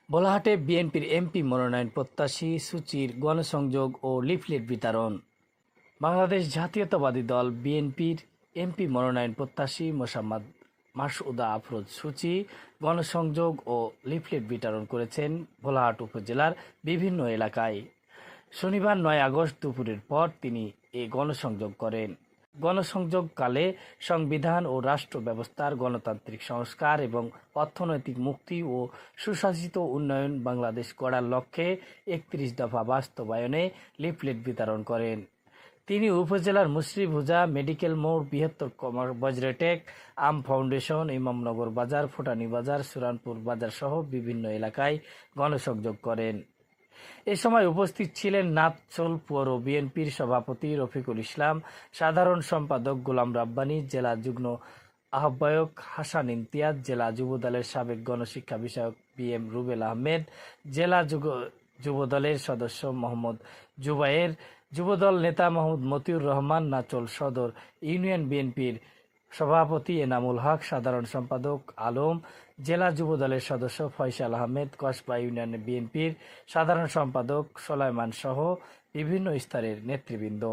ভোলাহাটে বিএনপির এমপি মনোনয়ন প্রত্যাশী সূচির গণসংযোগ ও লিফলেট বিতরণ। বাংলাদেশ জাতীয়তাবাদী দল বিএনপির এমপি মনোনয়ন প্রত্যাশী মোসাম্মদ মাসউদা আফরোজ সূচি গণসংযোগ ও লিফলেট বিতরণ করেছেন ভোলাহাট উপজেলার বিভিন্ন এলাকায়। শনিবার ৯ আগস্ট দুপুরের পর তিনি এ গণসংযোগ করেন। গণসংযোগকালে সংবিধান ও রাষ্ট্র ব্যবস্থার গণতান্ত্রিক সংস্কার এবং অর্থনৈতিক মুক্তি ও সুশাসিত উন্নয়ন বাংলাদেশ গড়ার লক্ষ্যে ৩১ দফা বাস্তবায়নে লিফলেট বিতরণ করেন। তিনি উপজেলার মুসরিভুজা, মেডিকেল মোড়, বৃহত্তর বজ্রটেক, আম ফাউন্ডেশন, ইমামনগর বাজার, ফুটানি বাজার, সুরানপুর বাজার সহ বিভিন্ন এলাকায় গণসংযোগ করেন। এ সময় উপস্থিত ছিলেন নাথচল পৌর বিএনপির সভাপতি রফিকুল ইসলাম, সাধারণ সম্পাদক গোলাম রাব্বানী, জেলা যুগ্ম আহ্বায়ক হাসান ইমতিয়াজ, জেলা যুবদলের সাবেক গণশিক্ষা বিষয়ক বিএম রুবেল আহমেদ, জেলা যুবদলের সদস্য মোহাম্মদ জুবায়ের, যুবদল নেতা মোহাম্মদ মতিউর রহমান, নাচল সদর ইউনিয়ন বিএনপির সভাপতি এনামুল হক, সাধারণ সম্পাদক আলম, জেলা যুবদলের সদস্য ফয়সাল আহমেদ, কসবা ইউনিয়ন বিএনপির সাধারণ সম্পাদক সোলাইমান সহ বিভিন্ন স্তরের নেতৃবৃন্দ।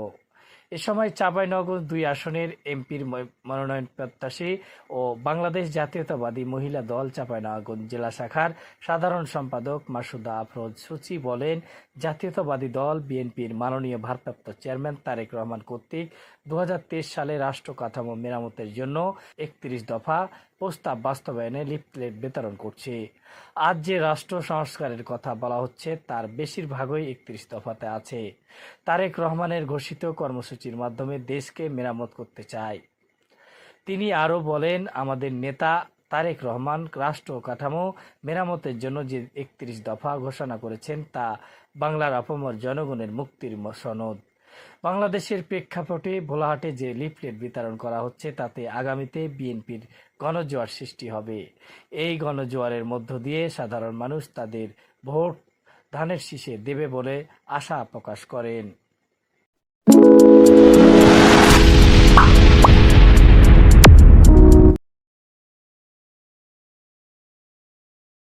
এ সময় চাঁপাইনবাবগঞ্জ ২ আসনের এমপির মনোনয়ন প্রত্যাশী ও বাংলাদেশ জাতীয়তাবাদী মহিলা দল চাঁপাইনবাবগঞ্জ জেলা শাখার সাধারণ সম্পাদক মাসুদা আফরোজ সূচি বলেন, জাতীয়তাবাদী দল বিএনপির মাননীয় ভারপ্রাপ্ত চেয়ারম্যান তারেক রহমান কর্তৃক ২০২৩ সালে রাষ্ট্র কাঠামো মেরামতের জন্য ৩১ দফা প্রস্তাব বাস্তবায়নে লিফলেট বিতরণ করছে। আজ যে রাষ্ট্র সংস্কারের কথা বলা হচ্ছে তার বেশিরভাগই ৩১ দফাতে আছে। তারেক রহমানের ঘোষিত কর্মসূচির মাধ্যমে দেশকে মেরামত করতে চায়। তিনি আরও বলেন, আমাদের নেতা তারেক রহমান রাষ্ট্র কাঠামো মেরামতের জন্য যে ৩১ দফা ঘোষণা করেছেন তা বাংলার আপামর জনগণের মুক্তির সনদ। বাংলাদেশের প্রেক্ষাপটে ভোলাহাটে যে লিফলেট বিতরণ করা হচ্ছে তাতে আগামীতে বিএনপির গণজোয়ার সৃষ্টি হবে। এই গণজোয়ারের মধ্য দিয়ে সাধারণ মানুষ তাদের ভোট ধানের শীষে দেবে বলে আশা প্রকাশ করেন।